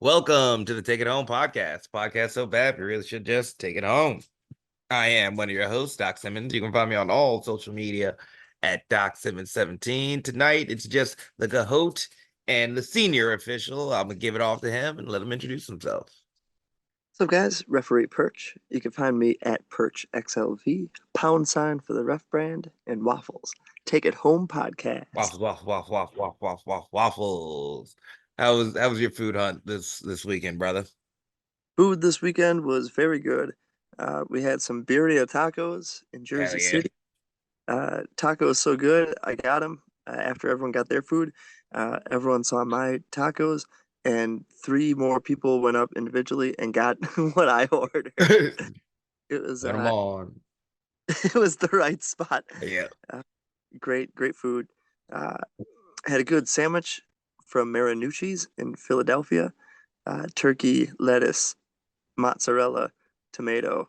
Welcome to the Take It Home podcast. Podcast so bad, we really should just take it home. I am one of your hosts, Doc Simmons. You can find me on all social media at Doc Simmons 17. Tonight, it's just the Cahote and the senior official. I'm going to give it off to him and let him introduce himself. What's up, guys? Referee Perch. You can find me at Perch XLV, pound sign for the ref brand, and Waffles. Take It Home podcast. Waffles, waffles, waffles, waffles, waffles, waffles, waffles. How was your food hunt this weekend, brother? Food this weekend was very good. We had some birria tacos in Hell Jersey yeah. City. Tacos so good, I got them after everyone got their food. Everyone saw my tacos, and three more people went up individually and got what I ordered. It was Put them on. it was the right spot. Yeah. Great food. Uh, had a good sandwich from Marinucci's in Philadelphia. Turkey, lettuce, mozzarella, tomato,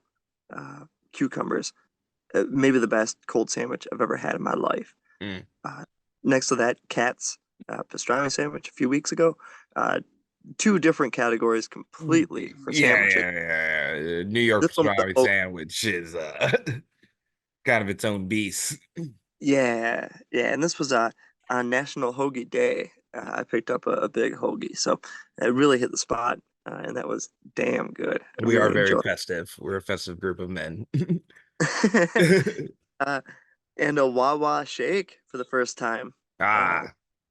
cucumbers. Maybe the best cold sandwich I've ever had in my life. Mm. Next to that, Cat's pastrami sandwich a few weeks ago. Two different categories completely for Yeah, sandwiches. yeah. New York This one was pastrami sandwich is kind of its own beast. yeah, and this was on National Hoagie Day. I picked up a big hoagie, so it really hit the spot, and that was damn good. I We are really very enjoyed festive. We're a festive group of men. it. uh, and a Wawa shake for the first time. Uh, Ah,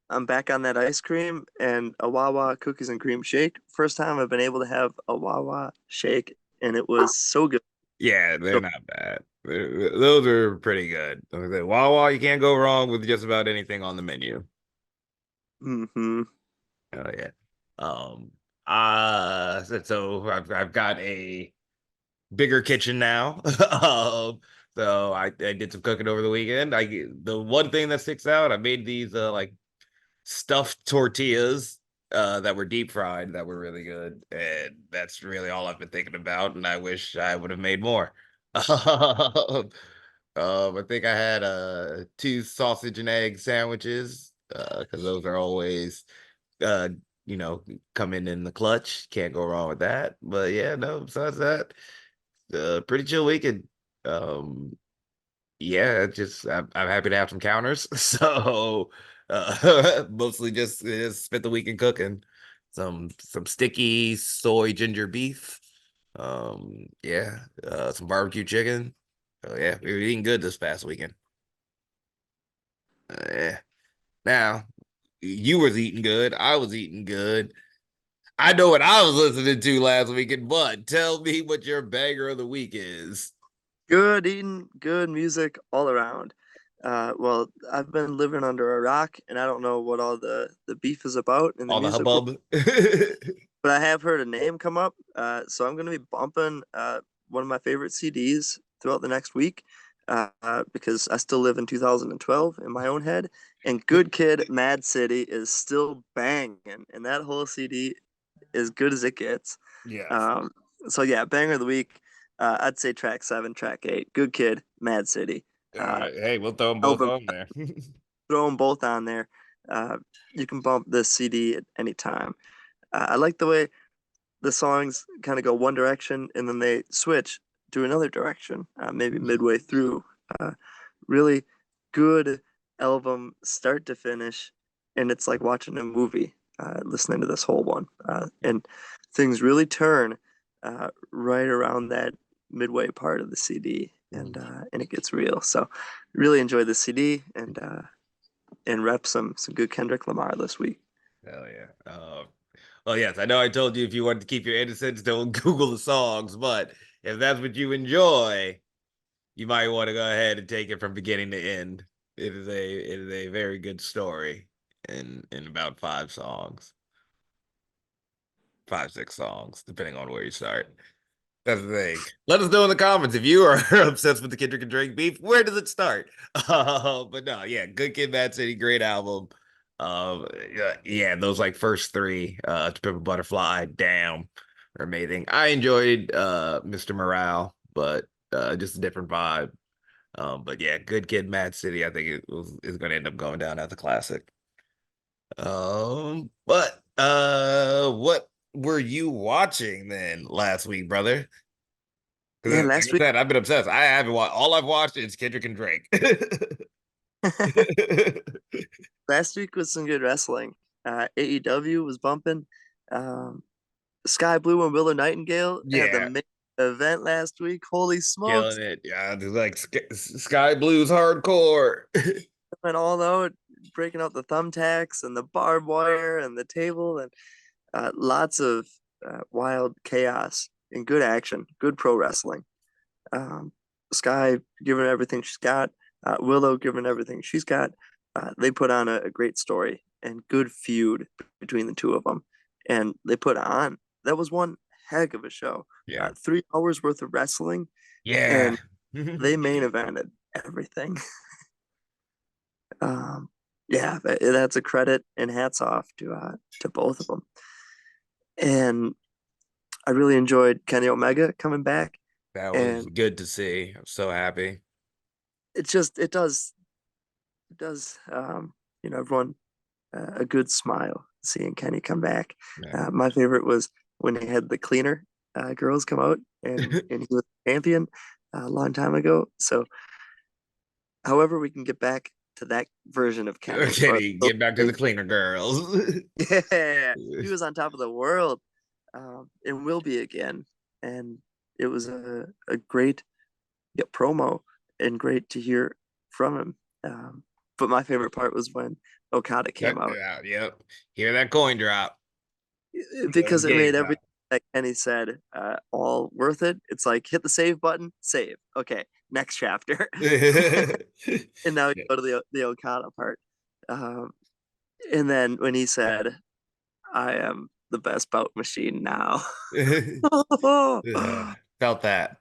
I'm back on that ice cream and a Wawa cookies and cream shake. First time I've been able to have a Wawa shake, and it was so good. yeah, they're So, not bad. Those are pretty good. Like I said, Wawa, you can't go wrong with just about anything on the menu. hmm Oh yeah. Um, so I've got a bigger kitchen now. So I did some cooking over the weekend. The one thing that sticks out, I made these like stuffed tortillas that were deep fried that were really good. And that's really all I've been thinking about. And I wish I would have made more. I think I had two sausage and egg sandwiches because those are always uh you know coming in the clutch. Can't go wrong with that. But yeah, no, besides that, pretty chill weekend. Um yeah, just I'm happy to have some counters. So mostly just spent the weekend cooking some sticky soy ginger beef. Yeah, some barbecue chicken. Oh yeah, we were eating good this past weekend. Yeah. Now you was eating good. I was eating good. I know what I was listening to last weekend, but tell me what your banger of the week is. good eating, good music all around. Well, I've been living under a rock, and I don't know what all the beef is about in the All the music world, hubbub. but I have heard a name come up. So I'm going to be bumping one of my favorite CDs throughout the next week because I still live in 2012 in my own head. And Good Kid, Mad City is still banging, and that whole CD is good as it gets. Yes. Um, so yeah, banger of the week. I'd say track seven, track eight. Good Kid, Mad City. All Uh, right. Hey, we'll throw them both album, on there. throw them both on there. Uh, you can bump this CD at any time. I like the way the songs kind of go one direction and then they switch to another direction, maybe midway through. Uh, really good album, start to finish, and it's like watching a movie, listening to this whole one. And things really turn right around that midway part of the CD, and it gets real. So, really enjoy the CD and rep some good Kendrick Lamar this week. Hell yeah. Well, yes, I know I told you if you wanted to keep your innocence, don't Google the songs, but if that's what you enjoy, you might want to go ahead and take it from beginning to end. It is a very good story in about five, 6 songs, depending on where you start. That's the thing. Let us know in the comments if you are obsessed with the Kendrick and Drake beef. Where does it start? But no, yeah, Good Kid, Mad City, great album. Yeah, those like first three, To Pimp a Butterfly, damn, are amazing. I enjoyed Mr. Morale, but just a different vibe. But yeah, Good Kid, Mad City, I think is going to end up going down as a classic. But what were you watching then last week, brother? Yeah, Because like last I week said, I've been obsessed. I haven't watched. All I've watched is Kendrick and Drake. last week was some good wrestling. AEW was bumping. Um, Sky Blue and Willow Nightingale had the Yeah, main event last week. Holy killing smokes. it. Yeah, just like Sky Blues hardcore. Went all out, breaking out the thumbtacks and the barbed wire and the table and lots of wild chaos and good action, good pro wrestling. Um, Sky giving everything she's got, Willow giving everything she's got. They put on a great story and good feud between the two of them. And they put on, that was one heck of a show. Yeah, 3 hours worth of wrestling, yeah. and they main evented everything. Um, yeah, that's a credit and hats off to both of them. And I really enjoyed Kenny Omega coming back, That was and good to see. I'm so happy. it does everyone a good smile seeing Kenny come back. Yeah. My favorite was when they had the cleaner girls come out, and he was champion a long time ago. So, however, we can get back to that version of Kenny, or Kenny, get back to the cleaner girls. yeah, he was on top of the world, and will be again. And it was a great, yeah, promo and great to hear from him. But my favorite part was when Okada came out Yeah, yep. Hear that coin drop. Feel the because it game made everything drop. that Kenny said all worth it. It's like hit the save button, save. Okay, next chapter. And now you go to the Okada part. Um, and then when he said, "I am the best bout machine now," Yeah, felt that.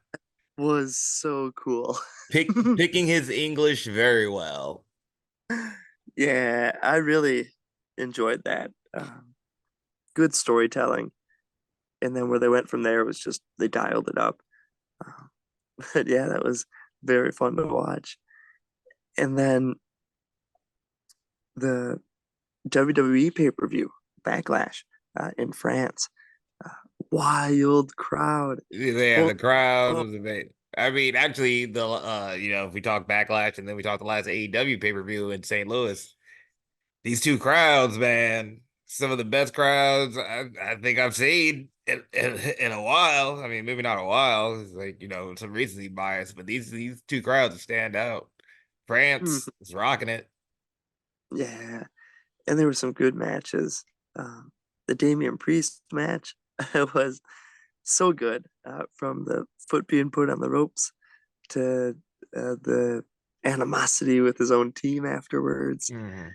was so cool. Picking his English very well. Yeah, I really enjoyed that. Good storytelling. And then where they went from there was just they dialed it up. Um, but yeah, that was very fun to watch. And then the WWE pay-per-view Backlash in France, uh, wild crowd. Yeah, Holy the crowd smoke. was amazing. I mean, actually, if we talk Backlash and then we talk the last AEW pay-per-view in St. Louis, these two crowds, man, some of the best crowds I think I've seen in a while. I mean, maybe not a while. It's like, some recency bias, but these two crowds stand out. France is rocking it. Yeah, and there were some good matches. The Damian Priest match was so good, from the foot being put on the ropes to the animosity with his own team afterwards. Mhm.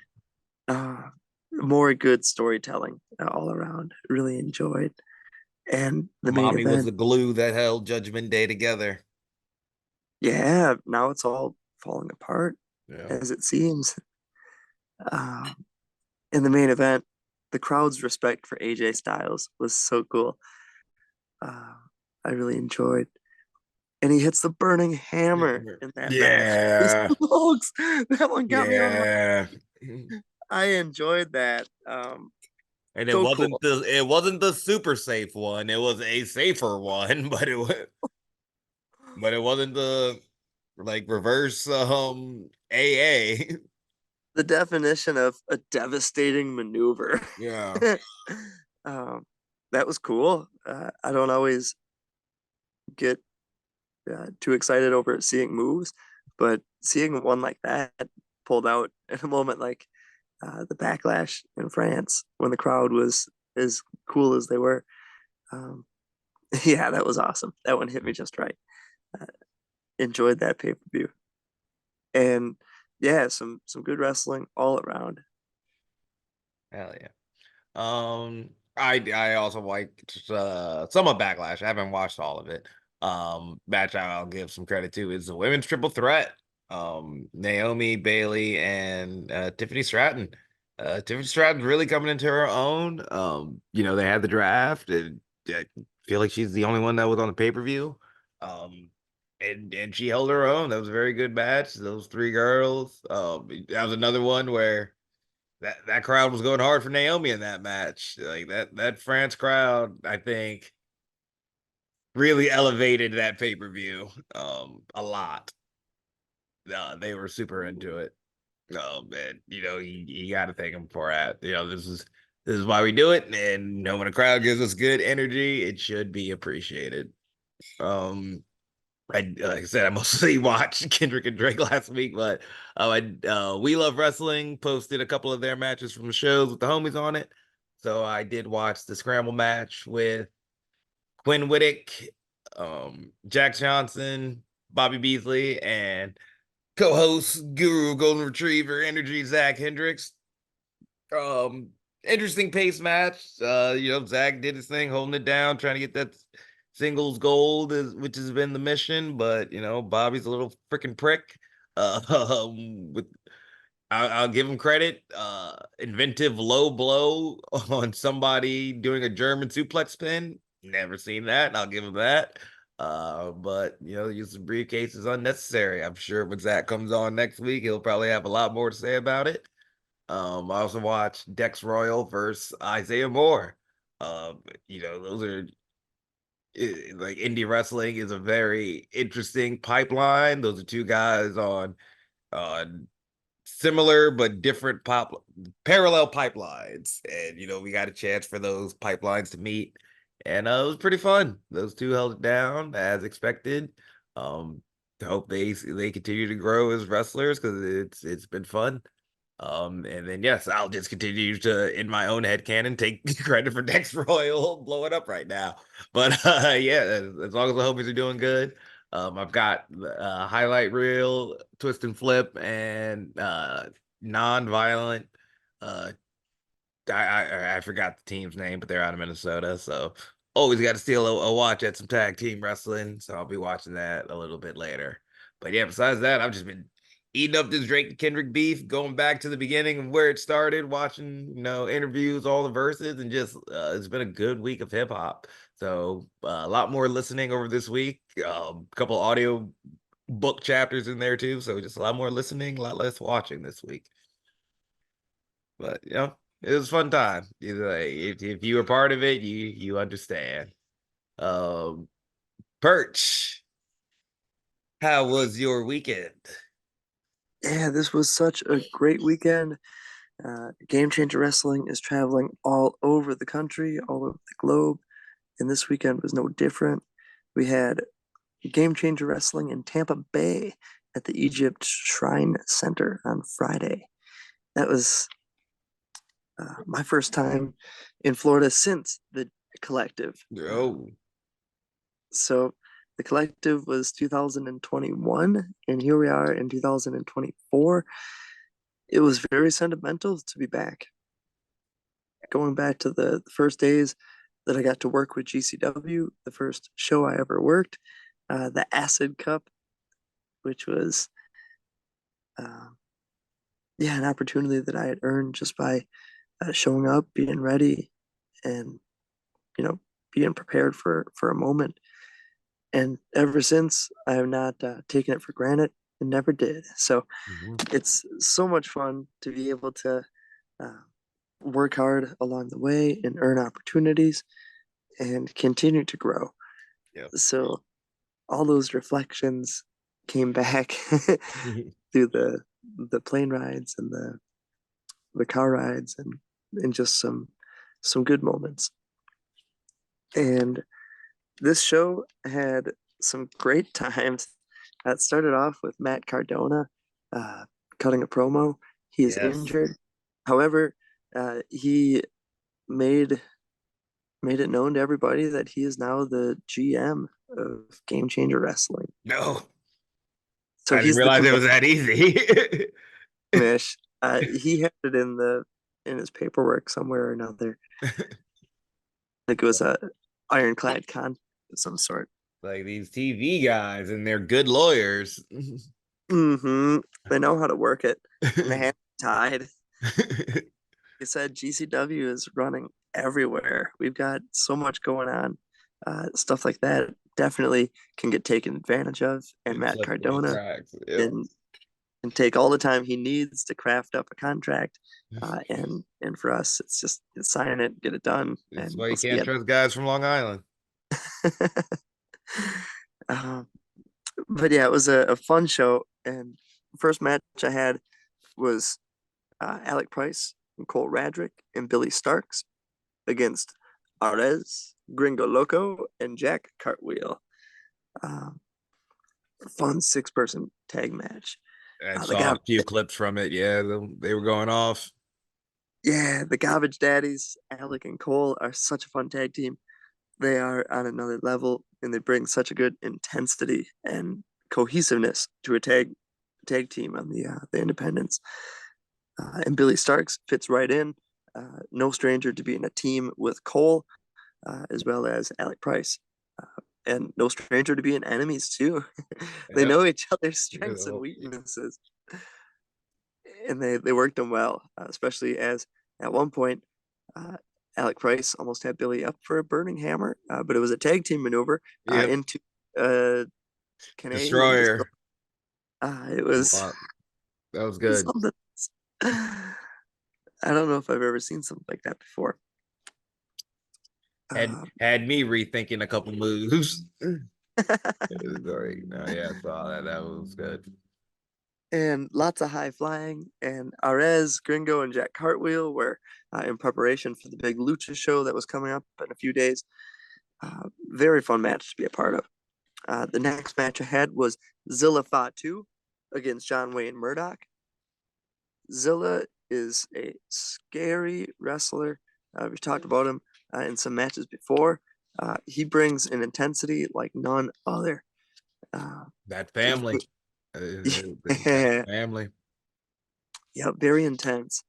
Uh, More good storytelling all around. Really enjoyed. And the main Mommy was event, the glue that held Judgment Day together. yeah, now it's all falling apart Yeah. as it seems. Um, in the main event, the crowd's respect for AJ Styles was so cool. Uh, I really enjoyed. And he hits the burning hammer in that match. Holy Yeah. smokes, that one got me out of my. Yeah. I enjoyed that. And it So wasn't cool. the super safe one. It was a safer one, but it wasn't the like reverse AA. The definition of a devastating maneuver. Yeah. um, that was cool. I don't always get too excited over seeing moves, but seeing one like that pulled out in a moment like the backlash in France when the crowd was as cool as they were. Um, yeah, that was awesome. That one hit me just right. Uh, Enjoyed that pay per view, and yeah, some good wrestling all around. Hell yeah. I also liked some of Backlash. I haven't watched all of it. Match I'll give some credit to is the women's triple threat. Naomi, Bailey, and Tiffany Stratton. Tiffany Stratton's really coming into her own. They had the draft, and I feel like she's the only one that was on the pay-per-view. Um, and she held her own. That was a very good match. Those three girls. That was another one where that crowd was going hard for Naomi in that match. Like that France crowd, I think, really elevated that pay per view a lot. They were super into it. Oh man, you got to thank them for that. This is why we do it, and when a crowd gives us good energy, it should be appreciated. Um, like I said, I mostly watched Kendrick and Drake last week, but We Love Wrestling posted a couple of their matches from the shows with the homies on it. So I did watch the scramble match with Quinn Whittick, Jack Johnson, Bobby Beasley, and co-host Guru Golden Retriever Energy Zach Hendricks. Um, Interesting pace match. Zach did his thing, holding it down, trying to get that singles gold, which has been the mission. But Bobby's a little freaking prick. With I'll give him credit. Inventive low blow on somebody doing a German suplex pin. Never seen that, and I'll give him that. But use the briefcase is unnecessary. I'm sure when Zach comes on next week, he'll probably have a lot more to say about it. I also watched Dex Royal versus Isaiah Moore. Those are like indie wrestling is a very interesting pipeline. Those are two guys on similar but different parallel pipelines, and we got a chance for those pipelines to meet, and it was pretty fun. Those two held it down as expected. Um, Hope they continue to grow as wrestlers because it's been fun. And then yes, I'll just continue to, in my own head canon, take credit for Dex Royal blowing up right now. But yeah, as long as the homies are doing good. I've got highlight reel, twist and flip, and non-violent. Uh, I forgot the team's name, but they're out of Minnesota, so always got to steal a watch at some tag team wrestling. So I'll be watching that a little bit later. But yeah, besides that, I've just been eating up this Drake and Kendrick beef, going back to the beginning of where it started, watching interviews, all the verses, and just it's been a good week of hip hop. So a lot more listening over this week. A couple audio book chapters in there too. So just a lot more listening, a lot less watching this week. But it was a fun time. If you were part of it, you understand. Um, Perch, how was your weekend? Yeah, this was such a great weekend. Game Changer Wrestling is traveling all over the country, all over the globe, and this weekend was no different. We had Game Changer Wrestling in Tampa Bay at the Egypt Shrine Center on Friday. That was my first time in Florida since the collective. Oh, So the collective was 2021, and here we are in 2024. It was very sentimental to be back. Going back to the first days that I got to work with GCW, the first show I ever worked, the Acid Cup, which was, uh, yeah, an opportunity that I had earned just by showing up, being ready, and being prepared for a moment. And ever since, I have not taken it for granted and never did. So mhm. it's so much fun to be able to uh, work hard along the way and earn opportunities and continue to grow. Yep. So all those reflections came back through the plane rides and the car rides and just some good moments. And this show had some great times. It started off with Matt Cardona uh, cutting a promo. He is Yes. injured. However, he made made it known to everybody that he is now the GM of Game Changer Wrestling. No, So I didn't he's the realize it was that easy. commish. He had it in his paperwork somewhere or another. Like it was a ironclad contract of some sort. Like these TV guys and they're good lawyers. Mm-hmm. They know how to work it, and they have tied. He said GCW is running everywhere. We've got so much going on. Stuff like that definitely can get taken advantage of. And It Matt slipped through the Cardona cracks. Yep. can take all the time he needs to craft up a contract. And for us, it's just sign it, get it done, That's and why you let's can't get. trust guys from Long Island. um, but yeah, it was a fun show. And first match I had was Alec Price and Cole Radrick and Billy Starks against Arez, Gringo Loco, and Jack Cartwheel. Um, Fun 6-person tag match. I The saw guy, a few clips from it. Yeah, they were going off. yeah, the Garbage Daddies, Alec and Cole, are such a fun tag team. They are on another level, and they bring such a good intensity and cohesiveness to a tag team on the independents. And Billy Starks fits right in. No stranger to being a team with Cole, as well as Alec Price. And no stranger to being enemies too. They Yep. know each other's strengths and Yeah. weaknesses, and they worked them well, especially as at one point, uh, Alec Price almost had Billy up for a burning hammer, but it was a tag team maneuver Yep. into uh, Canadian. Destroyer. It was Wow, that was good. something. I don't know if I've ever seen something like that before. Had Uh, had me rethinking a couple moves. It was great. No, yeah, I saw that. That was good. and lots of high flying. And Arez, Gringo, and Jack Cartwheel were in preparation for the big Lucha show that was coming up in a few days. Very fun match to be a part of. The next match I had was Zilla Fatu against John Wayne Murdoch. Zilla is a scary wrestler. We've talked about him in some matches before. He brings an intensity like none other. Uh, That just family. That yeah, family. yeah, very intense.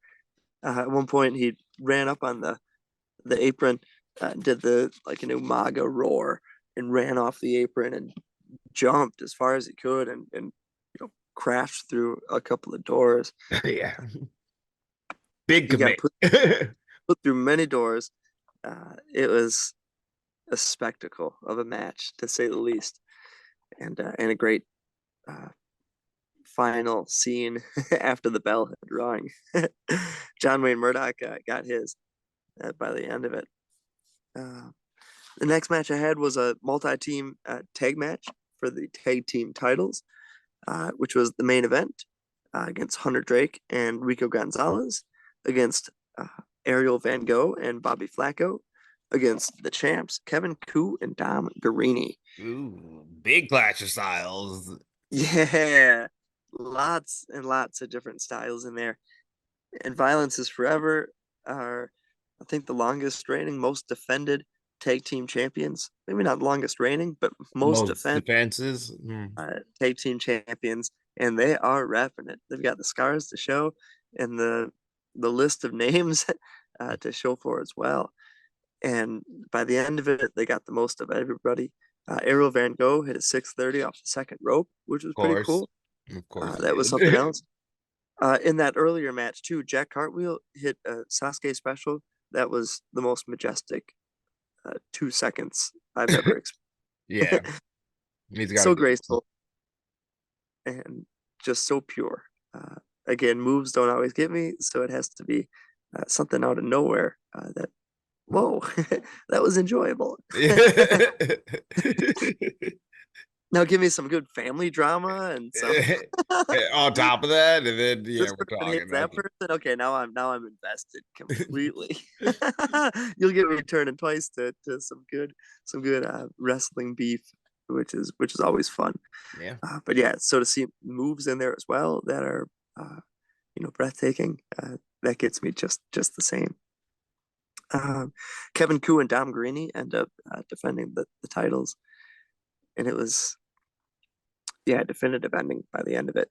At one point, he ran up on the apron, did the like an Umaga roar, and ran off the apron and jumped as far as he could, and crashed through a couple of doors. Yeah. Big He got commit. put through many doors. It was a spectacle of a match, to say the least, and a great uh, final scene after the bell had rung. John Wayne Murdoch got his by the end of it. Uh, the next match I had was a multi-team tag match for the tag team titles, which was the main event against Hunter Drake and Rico Gonzalez against uh, Ariel Van Gogh and Bobby Flacco against the champs Kevin Koo and Dom Guarini. Ooh, big clash of styles. Yeah, lots and lots of different styles in there. And Violence is Forever are, I think, the longest reigning, most defended tag team champions. Maybe not longest reigning, but most Most defended defenses. tag team champions, and they are wrapping it. They've got the scars to show, and the list of names to show for as well. And by the end of it, they got the most of everybody. Ariel Van Gogh hit a 630 off the second rope, which was Of pretty course. cool. Of course That was he something did. else. In that earlier match too, Jack Cartwheel hit a Sasuke special that was the most majestic 2 seconds I've ever Yeah. experienced. He's got a So good graceful and just so pure. Uh, Again, moves don't always get me, so it has to be something out of nowhere that, whoa, that was enjoyable. Now give me some good family drama and some On top of that, and then yeah, this we're person talking. hates that Okay. person. Okay, now I'm invested completely. You'll get me turning twice to some good wrestling beef, which is always fun. Yeah, But yeah, so to see moves in there as well that are breathtaking, that gets me just the same. Kevin Koo and Dom Guarini end up defending the titles, and it was, yeah, definitive ending by the end of it.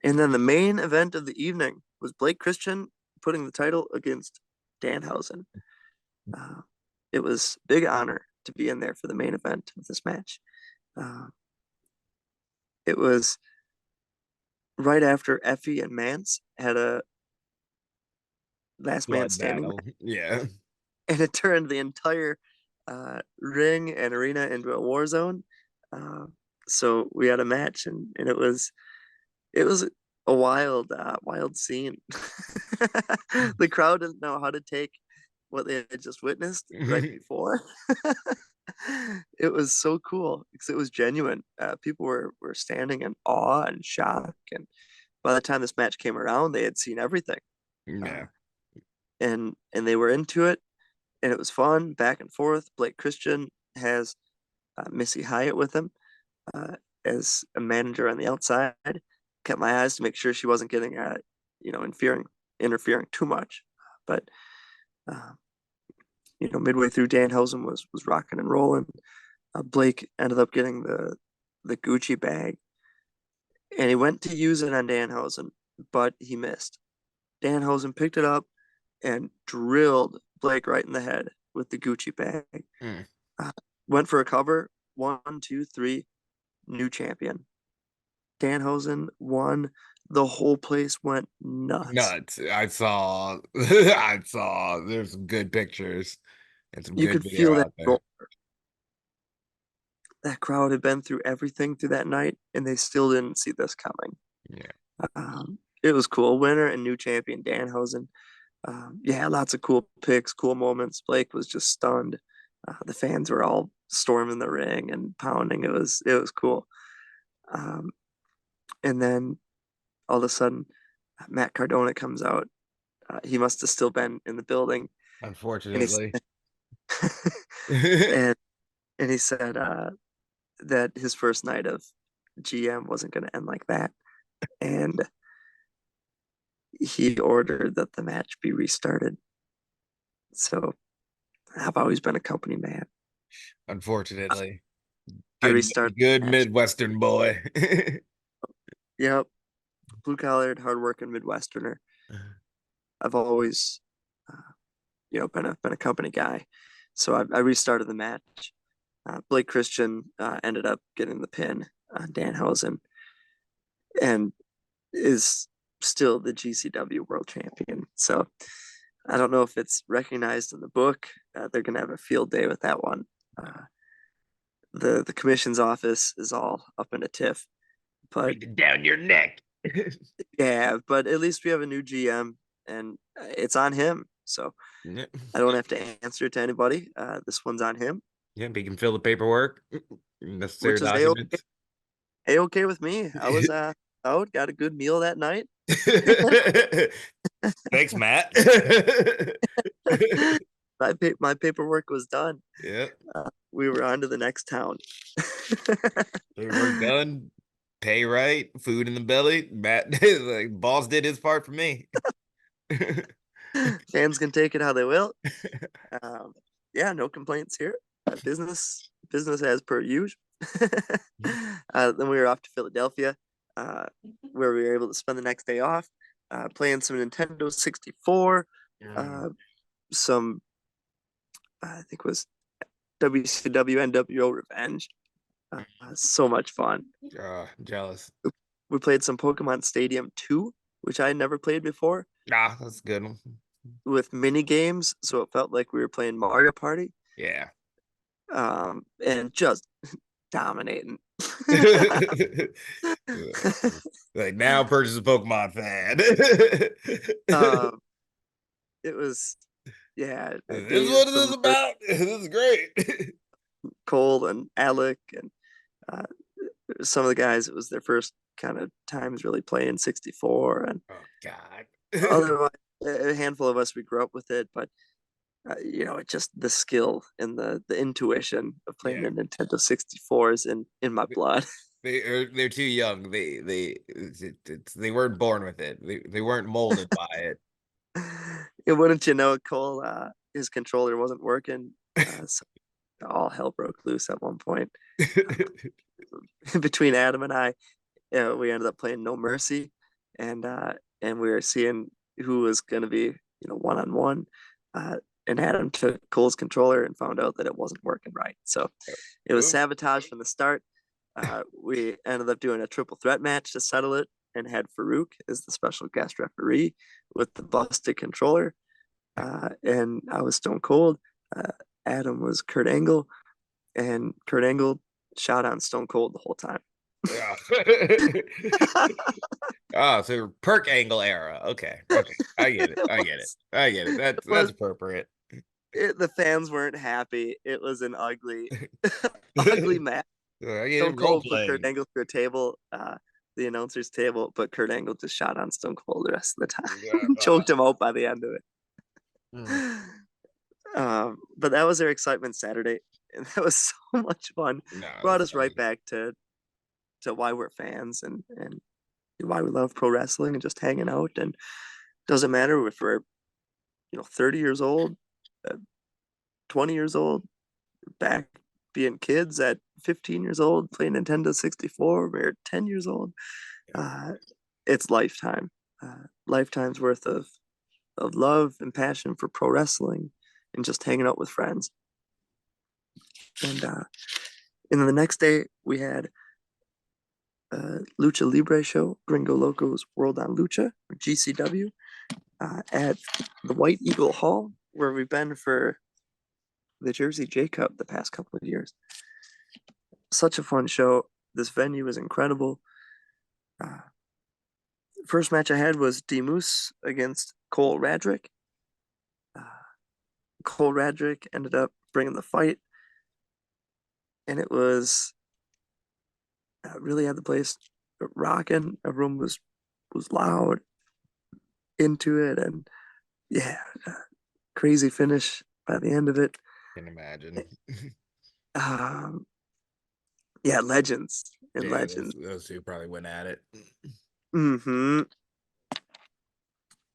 And then the main event of the evening was Blake Christian putting the title against Danhausen. Uh, it was big honor to be in there for the main event of this match. Uh, it was right after Effie and Mance had a last man blood standing battle. match, Yeah, and it turned the entire ring and arena into a war zone. Uh, so we had a match, and it was It was a wild scene. The crowd didn't know how to take what they had just witnessed right before. It was so cool because it was genuine. People were standing in awe and shock, and by the time this match came around, they had seen everything, uh, Yeah. and they were into it, and it was fun, back and forth. Blake Christian has Missy Hyatt with him uh, as a manager on the outside. Kept my eyes to make sure she wasn't getting interfering too much. But uh, midway through, Danhausen was rocking and rolling. Blake ended up getting the Gucci bag, and he went to use it on Danhausen, but he missed. Danhausen picked it up and drilled Blake right in the head with the Gucci bag. Mm. Uh, Went for a cover. 1, 2, 3, new champion. Danhausen won. The whole place went nuts. Nuts. I saw I saw there's some good pictures and some You good could video feel that out there. roll. That crowd had been through everything through that night, and they still didn't see this coming. Yeah. It was cool. Winner and new champion Danhausen. Yeah, lots of cool picks, cool moments. Blake was just stunned. The fans were all storming the ring and pounding. It was cool. Um, and then all of a sudden, Matt Cardona comes out. He must have still been in the building, and he's Unfortunately. and and he said that his first night of GM wasn't going to end like that, and he ordered that the match be restarted. So I've always been a company man. Unfortunately. I Good restarted good the match. Midwestern boy. Yep, blue collared, hardworking Midwesterner. I've always, been a company guy. So I restarted the match. Blake Christian ended up getting the pin on Danhausen and is still the GCW World Champion. So I don't know if it's recognized in the book. They're gonna have a field day with that one. Uh, the commission's office is all up in a tiff, but Breathing down your neck. yeah, but at least we have a new GM, and it's on him. So Yeah, I don't have to answer to anybody. This one's on him, yeah, he can fill the paperwork, necessary which is a-okay, documents. a-okay with me. I was out, got a good meal that night. Thanks, Matt. My paperwork was done. Yep. We were on to the next town. Paperwork done. Pay right. Food in the belly. Matt, like, boss did his part for me. Fans can take it how they will. Um, yeah, no complaints here. Business as per usual. Then we were off to Philadelphia, uh, where we were able to spend the next day off, playing some Nintendo 64, uh, some I think it was WCW NWO Revenge. So much fun. Jealous. We played some Pokemon Stadium 2, which I had never played before, Ah, that's a good one. with mini games, so it felt like we were playing Mario Party, Yeah. and just dominating. Like now purchase a Pokemon fan. um, it was, yeah, This is Dave what it is from Perch, about. This is great. Cole and Alec and uh, some of the guys. It was their first kind of times really playing 64, and Oh God. otherwise a handful of us we grew up with it, but it just the skill and the intuition of playing Yeah. the Nintendo 64 is in my blood. They're too young. They weren't born with it. They weren't molded by it. And wouldn't you know, Cole, his controller wasn't working, so all hell broke loose at one point. Between Adam and I, we ended up playing No Mercy, and we were seeing who was going to be, one on one. And Adam took Cole's controller and found out that it wasn't working right. So it was Ooh. sabotage from the start. We ended up doing a triple threat match to settle it, and had Farouk as the special guest referee with the busted controller. And I was Stone Cold. Uh, Adam was Kurt Angle, and Kurt Angle shot on Stone Cold the whole time. Yeah. Oh, so perk angle era. Okay. Okay. I get it. It I get it. was, I get it. it That's was, appropriate. the fans weren't happy. It was an ugly, ugly match. I get it. Stone Role Cold put Kurt playing. Angle through a table, the announcer's table, but Kurt Angle just shot on Stone Cold the rest of the time. Uh, Choked him out by the end of mm, it. But that was their excitement Saturday, and that was so much fun. no, Brought it's us right fun. back to why we're fans and why we love pro wrestling and just hanging out. And doesn't matter if we're 30 years old, uh, 20 years old, back being kids at 15 years old playing Nintendo 64, we're 10 years old. Uh, it's lifetime, lifetime's worth of love and passion for pro wrestling and just hanging out with friends. And the next day we had Lucha Libre show, Gringo Loco's World on Lucha, or GCW, at the White Eagle Hall, where we've been for the Jersey J Cup the past couple of years. Such a fun show. This venue is incredible. Uh, First match I had was D Moose against Cole Radrick. Uh, Cole Radrick ended up bringing the fight, and it was really had the place rocking. Everyone was loud into it, and yeah, crazy finish by the end of it. Can imagine. Um, yeah, legends and Yeah, legends. those two probably went at it. Hmm.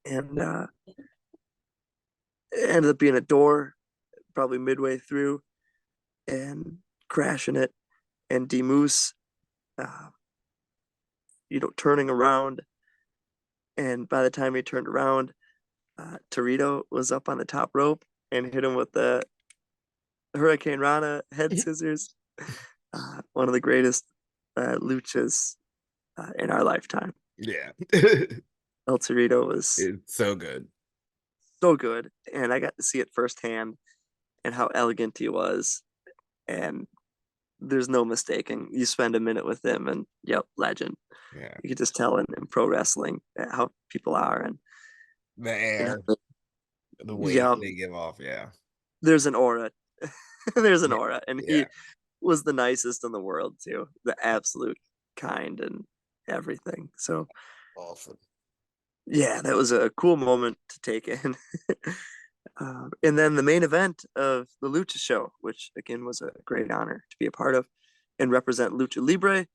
And it ended up being a door probably midway through and crashing it. And D Moose, uh, turning around. And by the time he turned around, Torito was up on the top rope and hit him with the Hurricane Rana head scissors. One of the greatest luchas in our lifetime. Yeah. El Torito was It's so good. so good, and I got to see it firsthand and how elegant he was. And there's no mistaking. You spend a minute with him, and yep, legend. Yeah. You could just tell in pro wrestling how people are, and The you know, air, the weight yeah, they give off. Yeah. there's an aura. There's an Yeah. aura, and Yeah. he was the nicest in the world too. The absolute kind and everything. So Awesome. yeah, that was a cool moment to take in. And then the main event of the Lucha show, which again was a great honor to be a part of and represent Lucha Libre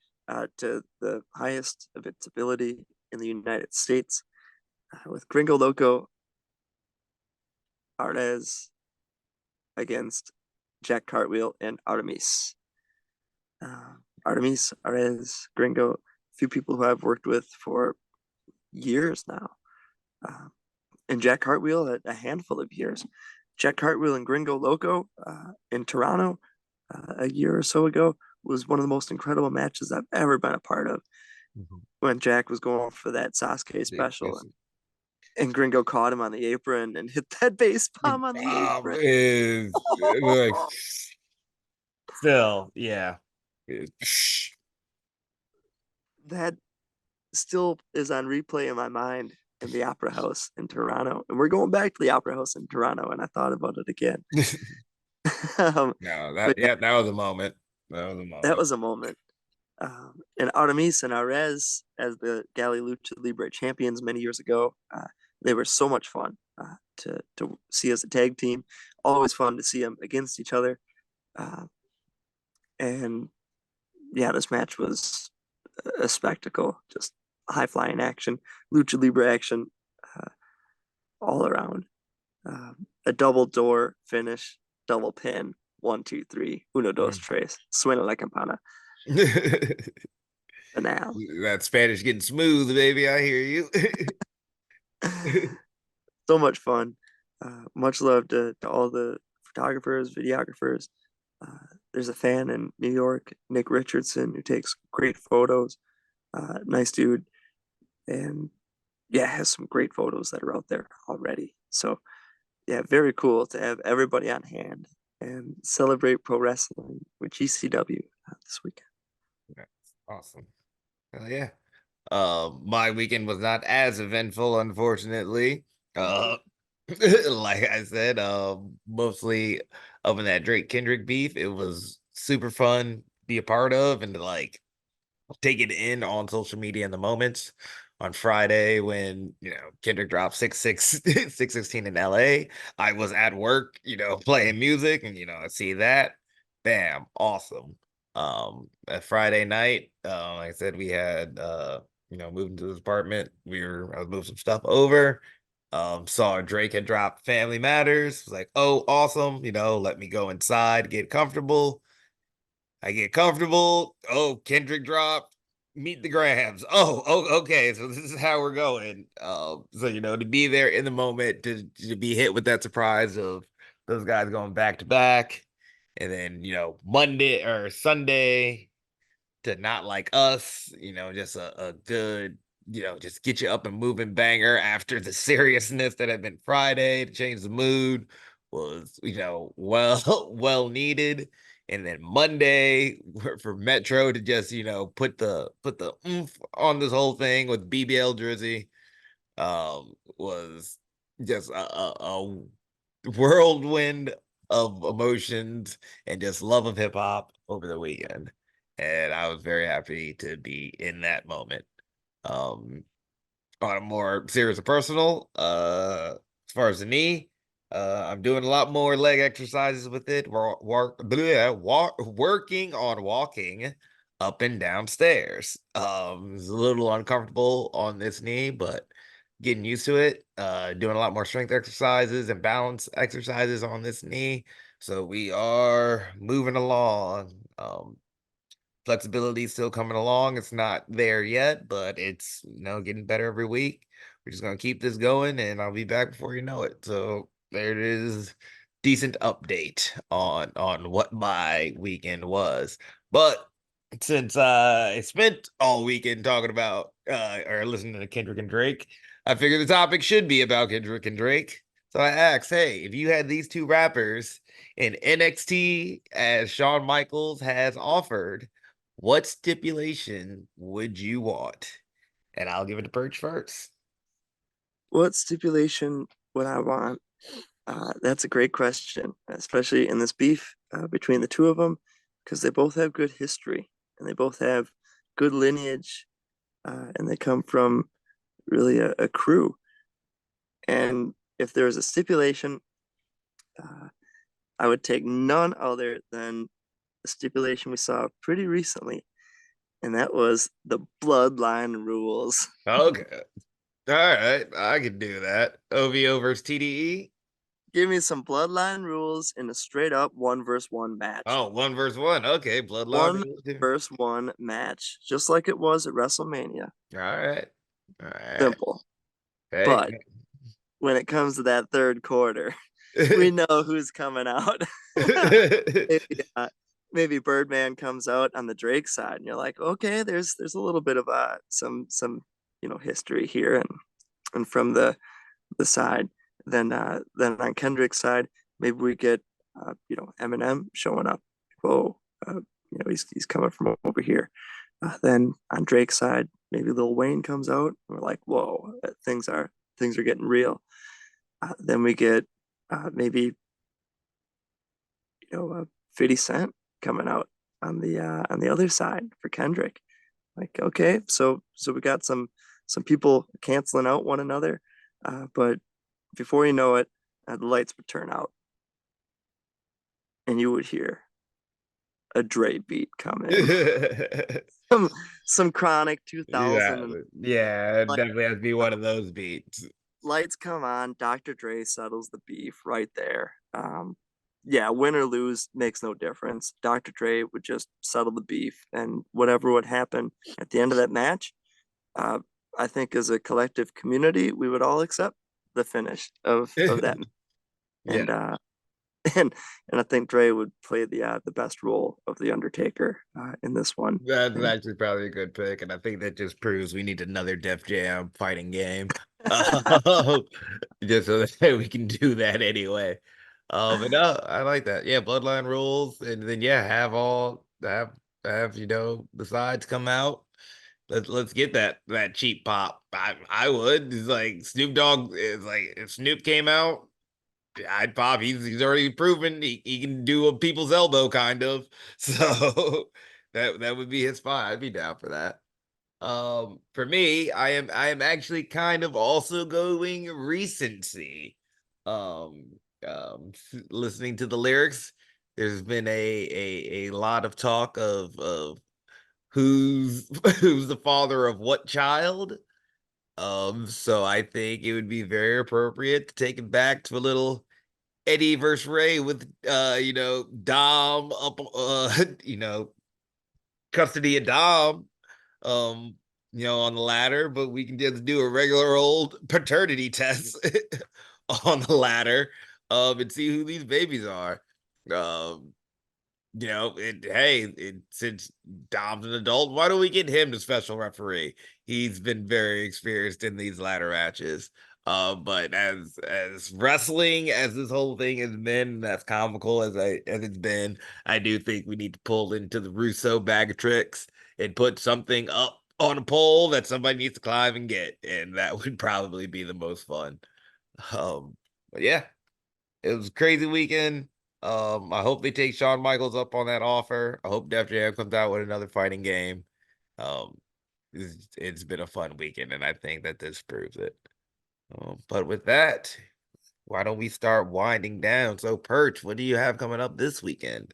to the highest of its ability in the United States, with Gringo Loco Arez against Jack Cartwheel and Artemis. Artemis, Arez, Gringo, a few people who I've worked with for years now. Uh, and Jack Cartwheel a handful of years. Jack Cartwheel and Gringo Loco in Toronto a year or so ago was one of the most incredible matches I've ever been a part of. Mhm. When Jack was going for that Sasuke special, and Gringo caught him on the apron and hit that base The bomb on the bomb apron. is like still, yeah. That still is on replay in my mind in the Opera House in Toronto. And we're going back to the Opera House in Toronto, and I thought about it again. No, But that was a moment. That was a that moment. was a moment. And Artemis and Arez, as the Gali Lucha Libre champions many years ago, they were so much fun to see as a tag team. Always fun to see them against each other. Uh, and yeah, this match was a spectacle, just high flying action, Lucha Libre action uh, all around. A double door finish, double pin, 1, 2, 3, uno, dos, Mm. tres, suena la campana, finale. That Spanish getting smooth, baby. I hear you. So much fun. Much love to all the photographers, videographers. There's a fan in New York, Nick Richardson, who takes great photos. Nice dude. And yeah, has some great photos that are out there already. So yeah, very cool to have everybody on hand and celebrate pro wrestling with GCW this weekend. Awesome. Hell yeah. My weekend was not as eventful, unfortunately. Like I said, mostly up in that Drake Kendrick beef. It was super fun to be a part of and to like take it in on social media in the moments. On Friday, when Kendrick dropped 616 in LA, I was at work, playing music, and I see that, bam, awesome. At Friday night, like I said, we had moved into this apartment. I was moving some stuff over. Saw Drake had dropped Family Matters. Was like, oh, awesome, let me go inside, get comfortable. I get comfortable. Oh, Kendrick dropped. Meet the Grahams. Oh, okay. So this is how we're going. So to be there in the moment, to be hit with that surprise of those guys going back to back, and then Monday or Sunday to Not Like Us, just a good, just get you up and moving banger after the seriousness that had been Friday to change the mood was, well needed. And then Monday for Metro to just, put the oomph on this whole thing with BBL Drizzy was just a whirlwind of emotions and just love of hip hop over the weekend. And I was very happy to be in that moment. Um, on a more serious and personal, as far as the knee, I'm doing a lot more leg exercises with it. Working on walking up and down stairs. It's a little uncomfortable on this knee, but getting used to it. Doing a lot more strength exercises and balance exercises on this knee. So we are moving along. Flexibility is still coming along. It's not there yet, but it's getting better every week. We're just gonna keep this going, and I'll be back before you know it. So there it is. Decent update on what my weekend was. But since I spent all weekend talking about or listening to Kendrick and Drake, I figured the topic should be about Kendrick and Drake. So I asked, hey, if you had these two rappers in NXT as Shawn Michaels has offered, what stipulation would you want? And I'll give it to Perch first. What stipulation would I want? That's a great question, especially in this beef between the two of them, because they both have good history and they both have good lineage, and they come from really a crew. And if there was a stipulation, uh, I would take none other than the stipulation we saw pretty recently, and that was the bloodline rules. Okay. All right. I can do that. OVO versus TDE. Give me some bloodline rules in a straight up one versus one match. Oh, one versus one. Okay. Bloodline One rules too. versus one match, just like it was at WrestleMania. All right. All right. Simple. Hey. But when it comes to that third quarter, we know who's coming out. maybe, maybe Birdman comes out on the Drake side, and you're like, okay, there's a little bit of some history here, and from the side. Then on Kendrick's side, maybe we get Eminem showing up. Whoa, he's coming from over here. Then on Drake's side, maybe Lil Wayne comes out. And we're like, whoa, things are getting real. Then we get maybe 50 Cent coming out on the other side for Kendrick. Like, okay, so we got some people canceling out one another, but before you know it, the lights would turn out, and you would hear a Dre beat come in, some some Chronic Yeah. 2000, and Yeah. It like definitely has to be one of those beats. lights come on. Dr. Dre settles the beef right there. Yeah, win or lose makes no difference. Dr. Dre would just settle the beef, and whatever would happen at the end of that match, uh, I think as a collective community, we would all accept the finish of that. Yeah. And and I think Dre would play the best role of the Undertaker in this one. That's And actually probably a good pick, and I think that just proves we need another Def Jam fighting game, just so that we can do that anyway. But no, I like that. Yeah, Bloodline rules, and then yeah, have all have. have the sides come out. Let's get that cheap pop. I would. It's like Snoop Dogg is like if Snoop came out, I'd pop. He's already proven he can do a people's elbow kind of. So that would be his spot. I'd be down for that. For me, I am actually kind of also going recency. Um, Listening to the lyrics, there's been a lot of talk of who's who's the father of what child. So I think it would be very appropriate to take it back to a little Eddie versus Ray with Dom up custody of Dom um on the ladder, but we can just do a regular old paternity test on the ladder and see who these babies are. Um since Dom's an adult, why don't we get him the special referee? He's been very experienced in these ladder matches. But as wrestling as this whole thing has been, as comical as it's been, I do think we need to pull into the Russo bag of tricks and put something up on a pole that somebody needs to climb and get, and that would probably be the most fun. But yeah, it was a crazy weekend. I hope they take Shawn Michaels up on that offer. I hope Def Jam comes out with another fighting game. Um, it's been a fun weekend, and I think that this proves it. But with that, why don't we start winding down? So, Perch, what do you have coming up this weekend?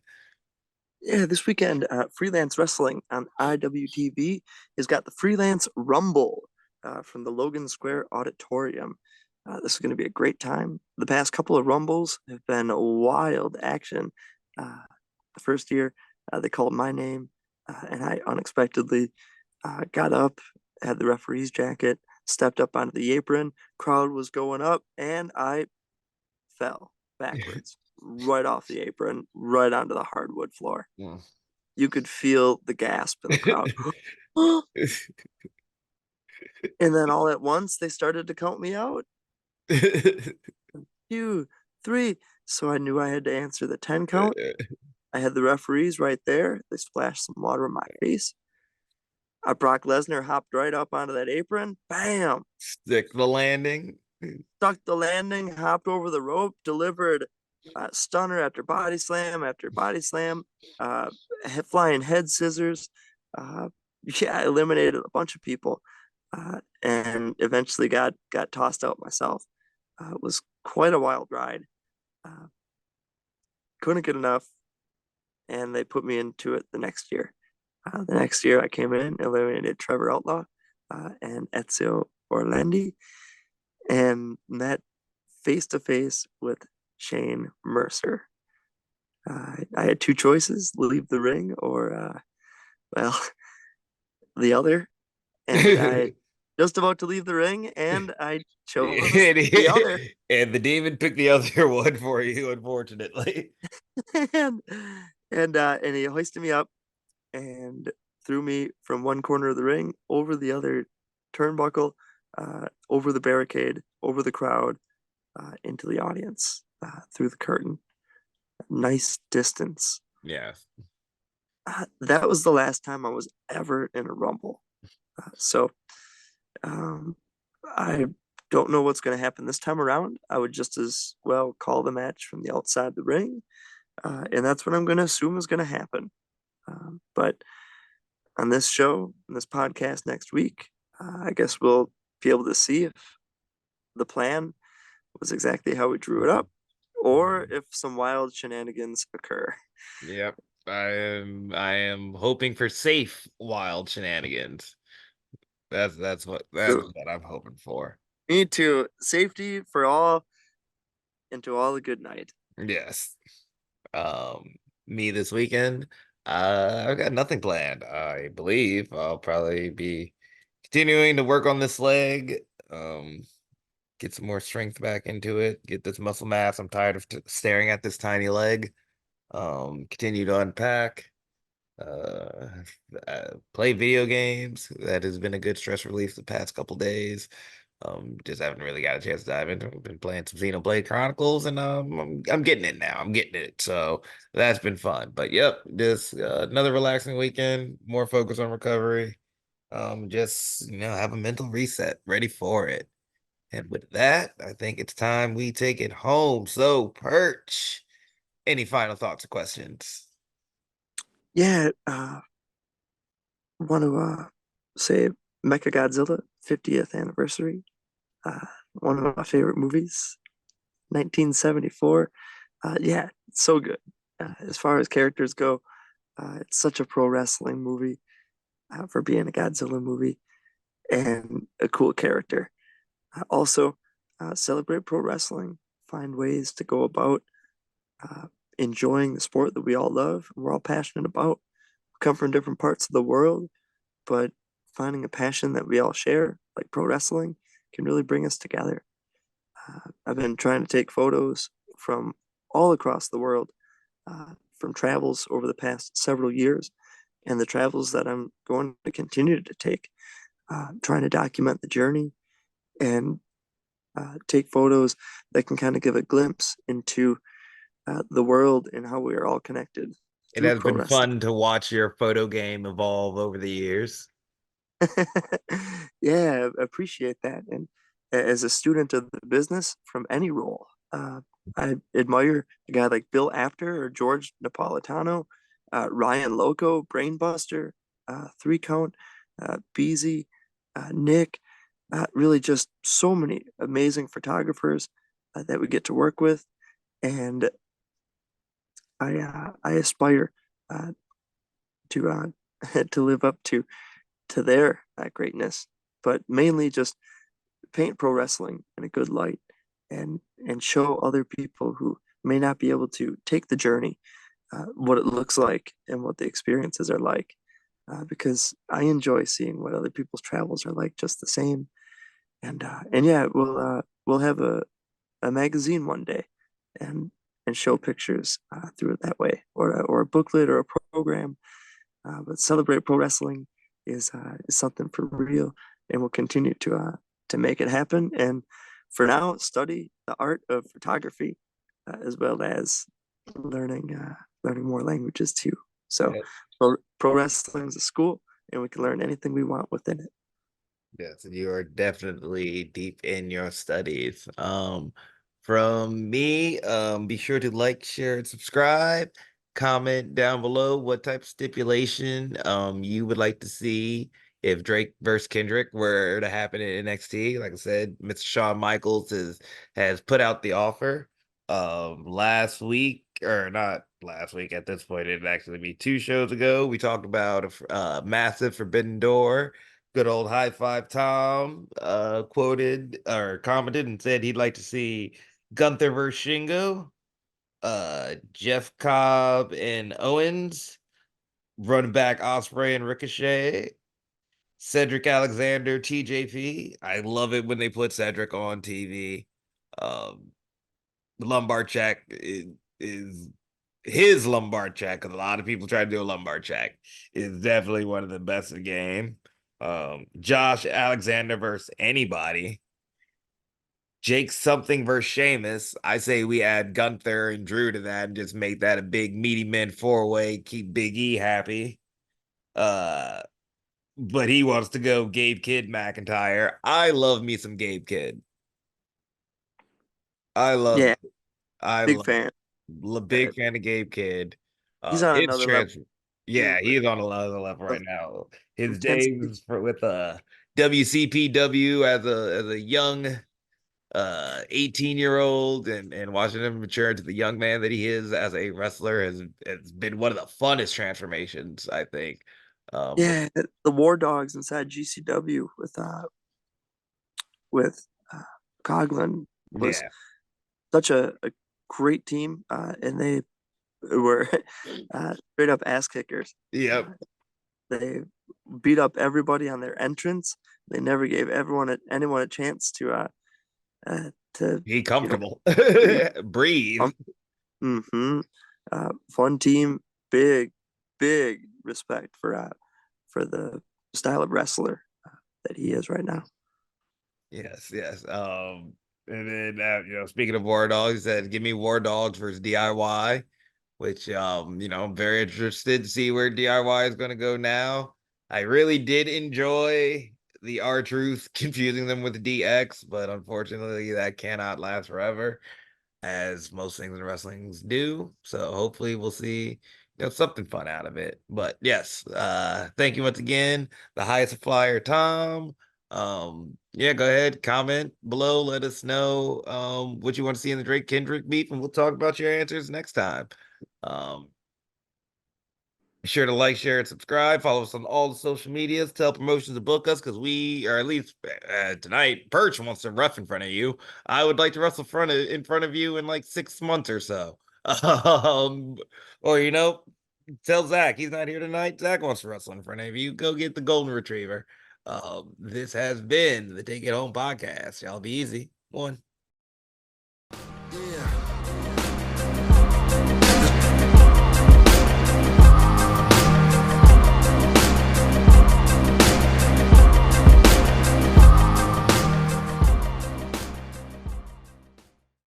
Yeah, this weekend, Freelance Wrestling on IWTV has got the Freelance Rumble from the Logan Square Auditorium. This is going to be a great time. The past couple of Rumbles have been wild action. The first year, they called my name, and I unexpectedly got up, had the referee's jacket, stepped up onto the apron, crowd was going up, and I fell backwards right off the apron, right onto the hardwood floor. Mm. You could feel the gasp in the crowd. And then all at once, they started to count me out. 2, 3. So I knew I had to answer the 10 count. I had the referees right there. They splashed some water in my face. Brock Lesnar hopped right up onto that apron. Bam! Stick the landing. Stuck the landing, hopped over the rope, delivered stunner after body slam, uh, flying head scissors. Uh, yeah, I eliminated a bunch of people, and eventually got tossed out myself. It was quite a wild ride. Uh, couldn't get enough, and they put me into it the next year. The next year, I came in, eliminated Trevor Outlaw and Ezio Orlandi, and met face to face with Shane Mercer. I had two choices: leave the ring or, well, the other. And I just about to leave the ring, and I chose and, the other. and the demon picked the other one for you, unfortunately. and and he hoisted me up and threw me from one corner of the ring over the other turnbuckle, over the barricade, over the crowd, into the audience, through the curtain. Nice distance. Yeah. That was the last time I was ever in a rumble. So um, I don't know what's going to happen this time around. I would just as well call the match from the outside the ring, and that's what I'm going to assume is going to happen. But on this show, on this podcast next week, I guess we'll be able to see if the plan was exactly how we drew it up, or if some wild shenanigans occur. Yep. I am hoping for safe wild shenanigans. That's what I'm hoping for. Me too. Safety for all, and to all a good night. Yes. Me this weekend. I've got nothing planned. I believe I'll probably be continuing to work on this leg. Get some more strength back into it. Get this muscle mass. I'm tired of staring at this tiny leg. Continue to unpack. Uh, Play video games. That has been a good stress relief the past couple days. Just haven't really got a chance to dive into it. I've been playing some Xenoblade Chronicles, and I'm getting it now. I'm getting it. So that's been fun. But yep, just another relaxing weekend, more focus on recovery. Just have a mental reset, ready for it. And with that, I think it's time we take it home. So, Perch, any final thoughts or questions? Yeah, want to say Mechagodzilla 50th anniversary. One of my favorite movies, 1974. Yeah, it's so good. As far as characters go, it's such a pro wrestling movie for being a Godzilla movie and a cool character. Also, celebrate pro wrestling. Find ways to go about uh, enjoying the sport that we all love, we're all passionate about. We come from different parts of the world, but finding a passion that we all share, like pro wrestling, can really bring us together. I've been trying to take photos from all across the world, from travels over the past several years, and the travels that I'm going to continue to take, trying to document the journey and take photos that can kind of give a glimpse into the world and how we are all connected It through has pro been wrestling. fun to watch your photo game evolve over the years. Yeah, I appreciate that. And as a student of the business from any role, I admire a guy like Bill Apter or George Napolitano, Ryan Loco, Brainbuster, Three Count, Beezy, Nick, really just so many amazing photographers that we get to work with. And I aspire uh, to to live up to their greatness, but mainly just paint pro wrestling in a good light and show other people who may not be able to take the journey what it looks like and what the experiences are like. Because I enjoy seeing what other people's travels are like just the same. And yeah, we'll have a magazine one day and and show pictures through it that way, or a booklet or a program. But Celebrate Pro Wrestling is something for real, and we'll continue to make it happen. And for now, study the art of photography as well as learning more languages too. So, pro wrestling is a school, and we can learn anything we want within it. Yes, you are definitely deep in your studies. From me, be sure to like, share, and subscribe. Comment down below what type of stipulation you would like to see if Drake versus Kendrick were to happen in NXT. Like I said, Mr. Shawn Michaels has put out the offer. Last week, or not last week at this point, it'd actually be 2 shows ago. We talked about a massive Forbidden Door. Good old High Five Tom quoted or commented and said he'd like to see Gunther versus Shingo, Jeff Cobb and Owens, running back Osprey and Ricochet, Cedric Alexander, TJP. I love it when they put Cedric on TV. Um, the lumbar check is his lumbar check, because a lot of people try to do a lumbar check, is definitely one of the best in the game. Josh Alexander versus anybody. Jake something versus Sheamus. I say we add Gunther and Drew to that and just make that a big meaty men 4-way. Keep Big E happy. Uh, but he wants to go Gabe Kidd McIntyre. I love me some Gabe Kidd. I love Yeah, I big love fan. Uh, big fan of Gabe Kidd. he's on His another level transfer, too yeah, with he's on another level right now. His intensity. days with WCPW as a young 18-year-old and watching him mature into the young man that he is as a wrestler has been one of the funnest transformations, I think. Um, Yeah, the War Dogs inside GCW with Coughlin was yeah, such a great team, and they were straight up ass kickers. yep. Uh, they beat up everybody on their entrance. They never gave anyone a chance to Be you know comfortable. breathe. Breathe. Mm-hmm. Fun team, big big respect for the style of wrestler that he is right now. Yes, yes. And then speaking of War Dogs, he said, "Give me War Dogs versus DIY," which I'm very interested to see where DIY is going to go now. I really did enjoy the R Truth confusing them with DX, but unfortunately, that cannot last forever, as most things in wrestling do. So hopefully we'll see something fun out of it. But yes, thank you once again, the highest flyer Tom. Yeah, go ahead, comment below, let us know what you want to see in the Drake Kendrick beef, and we'll talk about your answers next time. Um be sure to like, share, and subscribe. Follow us on all the social medias. Tell promotions to book us, because we, or at least tonight, Perch wants to rough in front of you. I would like to wrestle in front of you in like 6 months or so. Um, or tell Zach he's not here tonight. Zach wants to wrestle in front of you. Go get the golden retriever. This has been the Take It Home podcast. Y'all be easy. One.